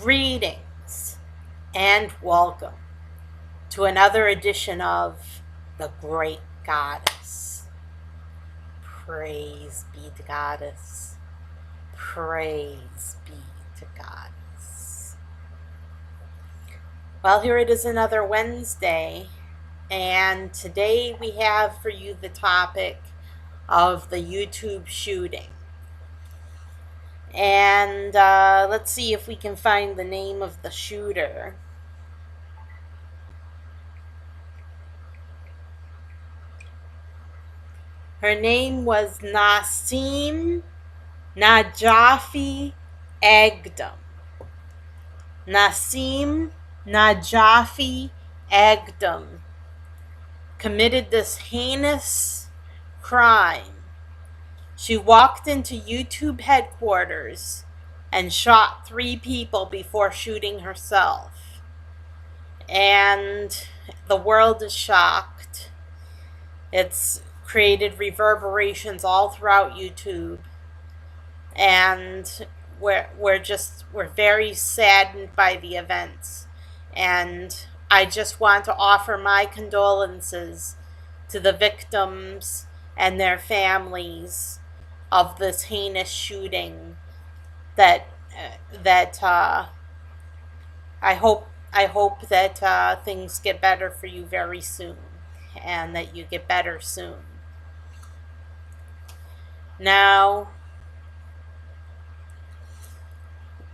Greetings and welcome to another edition of The Great Goddess. Praise be to Goddess. Praise be to Goddess. Well, here it is, another Wednesday, and today we have for you the topic of the YouTube shooting. And let's see if we can find the name of the shooter. Her name was Nasim Najafi Aghdam. Nasim Najafi Aghdam committed this heinous crime. She walked into YouTube headquarters and shot 3 people before shooting herself. And the world is shocked. It's created reverberations all throughout YouTube. And we're very saddened by the events. And I just want to offer my condolences to the victims and their families of this heinous shooting. That I hope that things get better for you very soon, and that you get better soon. Now,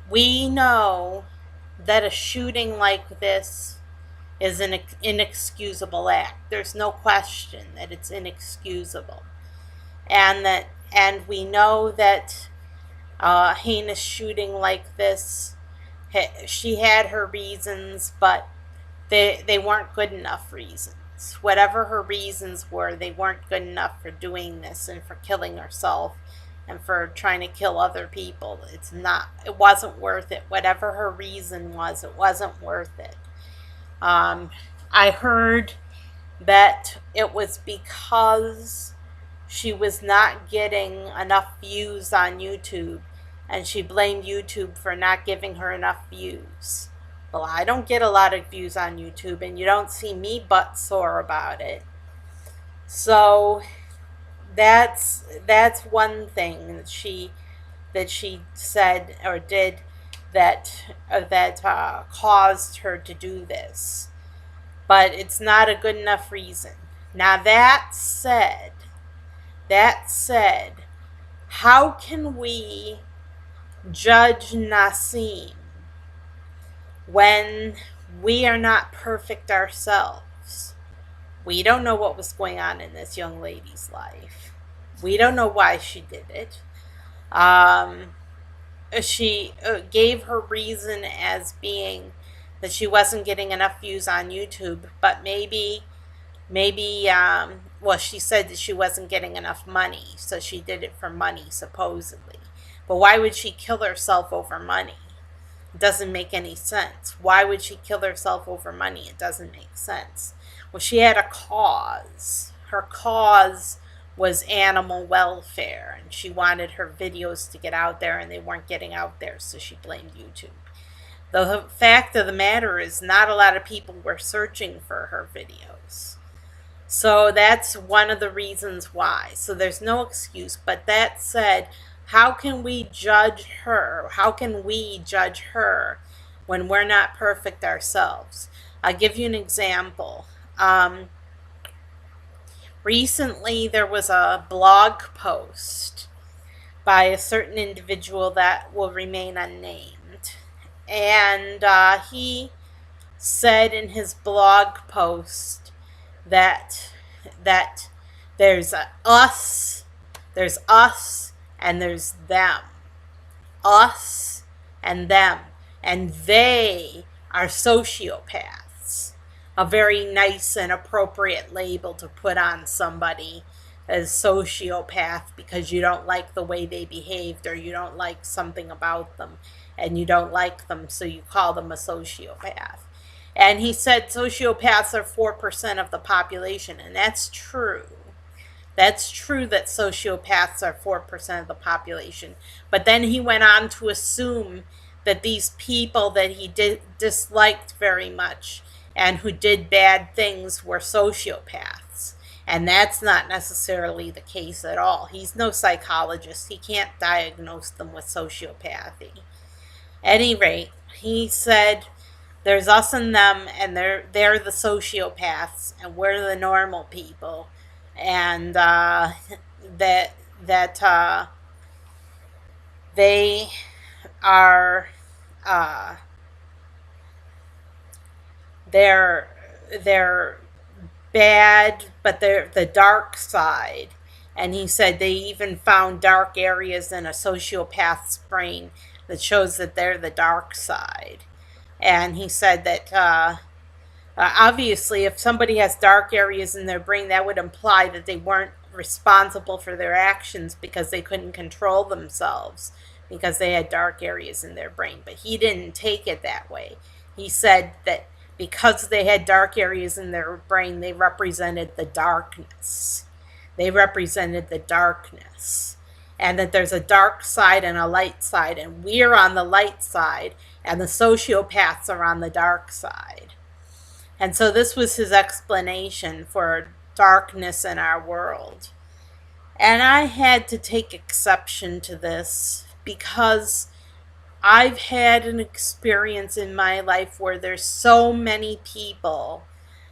we know that a shooting like this is an inexcusable act. There's no question that it's inexcusable. And we know that a heinous shooting like this, she had her reasons, but they weren't good enough reasons. Whatever her reasons were, they weren't good enough for doing this and for killing herself and for trying to kill other people. It wasn't worth it. Whatever her reason was, it wasn't worth it. I heard that it was because she was not getting enough views on YouTube, and she blamed YouTube for not giving her enough views. Well, I don't get a lot of views on YouTube, and you don't see me butt sore about it. So that's one thing that she said or did that caused her to do this. But it's not a good enough reason. Now that said, how can we judge Nasim when we are not perfect ourselves? We don't know what was going on in this young lady's life. We don't know why she did it. She gave her reason as being that she wasn't getting enough views on YouTube, but maybe well, she said that she wasn't getting enough money, so she did it for money, supposedly. But why would she kill herself over money? It doesn't make any sense. Why would she kill herself over money? It doesn't make sense. Well, she had a cause. Her cause was animal welfare, and she wanted her videos to get out there, and they weren't getting out there, so she blamed YouTube. The fact of the matter is, not a lot of people were searching for her videos. So that's one of the reasons why. So there's no excuse. But that said, how can we judge her? How can we judge her when we're not perfect ourselves? I'll give you an example. Recently, there was a blog post by a certain individual that will remain unnamed. And he said in his blog post that there's us, and there's them. Us and them. And they are sociopaths. A very nice and appropriate label to put on somebody as sociopath because you don't like the way they behaved, or you don't like something about them and you don't like them, so you call them a sociopath. And he said sociopaths are 4% of the population, and that's true. That's true that sociopaths are 4% of the population. But then he went on to assume that these people that he disliked very much and who did bad things were sociopaths. And that's not necessarily the case at all. He's no psychologist. He can't diagnose them with sociopathy. At any rate, he said there's us and them, and they're the sociopaths, and we're the normal people, and that they are uh, they're bad, but they're the dark side. And he said they even found dark areas in a sociopath's brain that shows that they're the dark side. And he said that obviously, if somebody has dark areas in their brain, that would imply that they weren't responsible for their actions because they couldn't control themselves because they had dark areas in their brain. But he didn't take it that way. He said that because they had dark areas in their brain, they represented the darkness. They represented the darkness. And that there's a dark side and a light side, and we're on the light side, and the sociopaths are on the dark side. And so this was his explanation for darkness in our world. And I had to take exception to this because I've had an experience in my life where there's so many people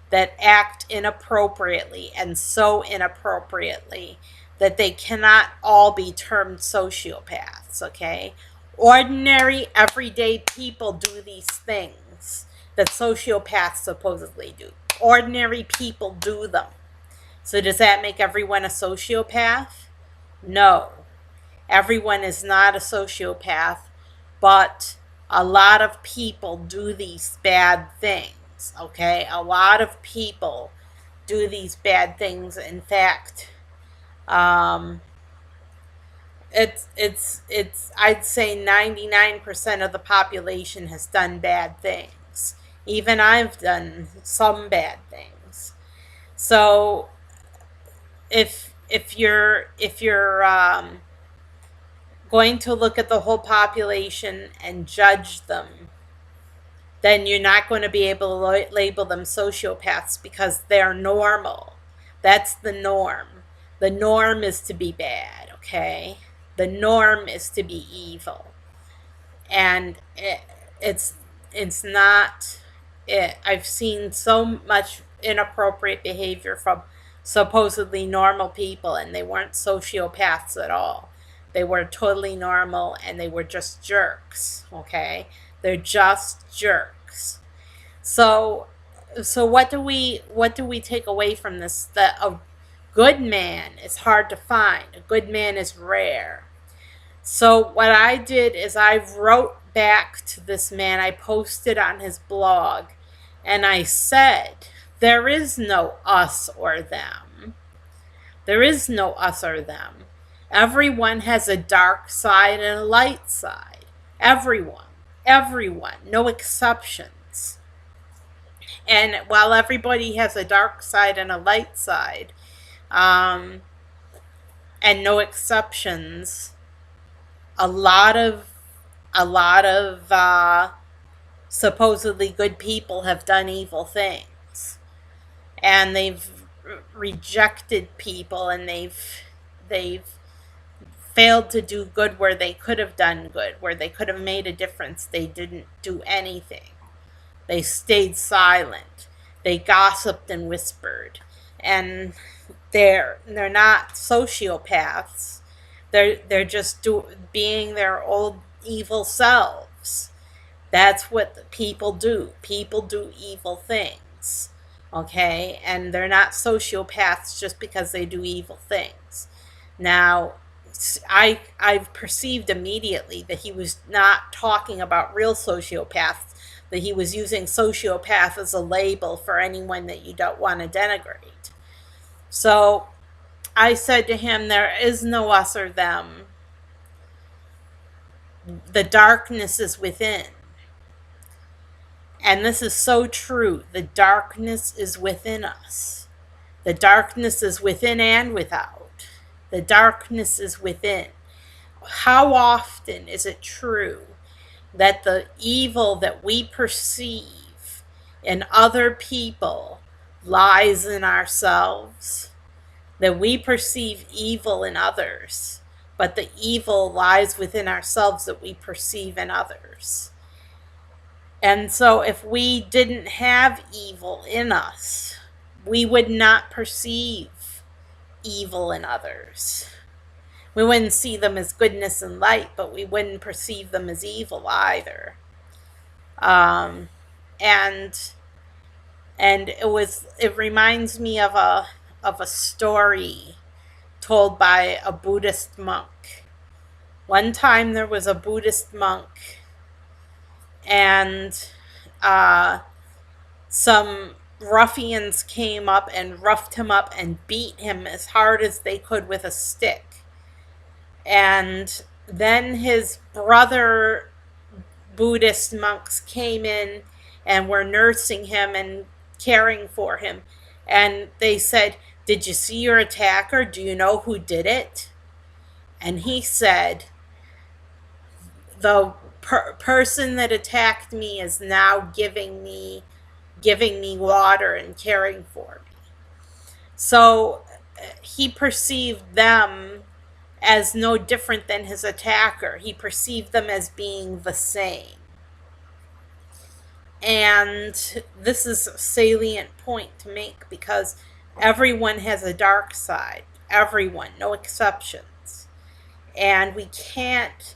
that act inappropriately, and so inappropriately that they cannot all be termed sociopaths, okay? Ordinary, everyday people do these things that sociopaths supposedly do. Ordinary people do them. So does that make everyone a sociopath? No. Everyone is not a sociopath, but a lot of people do these bad things, okay? A lot of people do these bad things. In fact, it's I'd say 99% of the population has done bad things. Even I've done some bad things. So if you're going to look at the whole population and judge them, then you're not going to be able to label them sociopaths because they're normal. That's the norm. The norm is to be bad, okay? The norm is to be evil. And it's not it. I've seen so much inappropriate behavior from supposedly normal people, and they weren't sociopaths at all. They were totally normal, and they were just jerks, okay? They're just jerks. So what do we take away from this? That a good man is hard to find. A good man is rare. So what I did is I wrote back to this man. I posted on his blog, and I said, there is no us or them. There is no us or them. Everyone has a dark side and a light side. Everyone, no exceptions. And while everybody has a dark side and a light side, and no exceptions, a lot of supposedly good people have done evil things, and they've rejected people, and they've failed to do good where they could have done good, where they could have made a difference. They didn't do anything. They stayed silent. They gossiped and whispered. And they're not sociopaths. They're just being their old evil selves. That's what people do. People do evil things. Okay? And they're not sociopaths just because they do evil things. Now, I perceived immediately that he was not talking about real sociopaths, that he was using sociopath as a label for anyone that you don't want to denigrate. So I said to him, there is no us or them. The darkness is within. And this is so true. The darkness is within us. The darkness is within and without. The darkness is within. How often is it true that the evil that we perceive in other people lies in ourselves, that we perceive evil in others, but the evil lies within ourselves that we perceive in others. And so if we didn't have evil in us, we would not perceive evil in others. We wouldn't see them as goodness and light, but we wouldn't perceive them as evil either. Um, and it reminds me of a story told by a Buddhist monk. One time there was a Buddhist monk, and some ruffians came up and roughed him up and beat him as hard as they could with a stick. And then his brother Buddhist monks came in and were nursing him and caring for him. And they said, "Did you see your attacker? Do you know who did it?" And he said, "The person that attacked me is now giving me water and caring for me." So he perceived them as no different than his attacker. He perceived them as being the same. And this is a salient point to make, because everyone has a dark side. Everyone, no exceptions. And we can't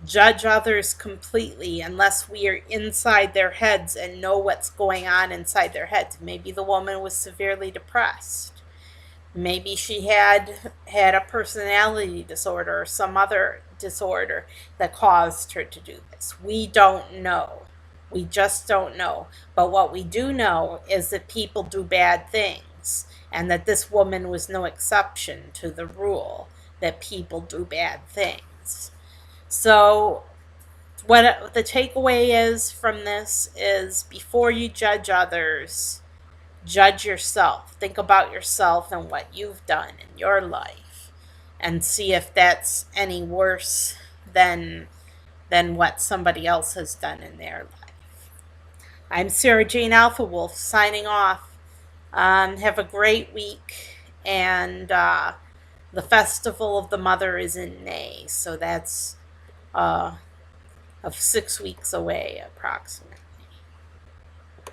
judge others completely unless we are inside their heads and know what's going on inside their heads. Maybe the woman was severely depressed. Maybe she had a personality disorder or some other disorder that caused her to do this. We don't know. We just don't know. But what we do know is that people do bad things, and that this woman was no exception to the rule that people do bad things. So what the takeaway is from this is, before you judge others, judge yourself. Think about yourself and what you've done in your life, and see if that's any worse than what somebody else has done in their life. I'm Sarah Jane Alpha Wolf, signing off. Have a great week. And the Festival of the Mother is in May, so that's of 6 weeks away approximately.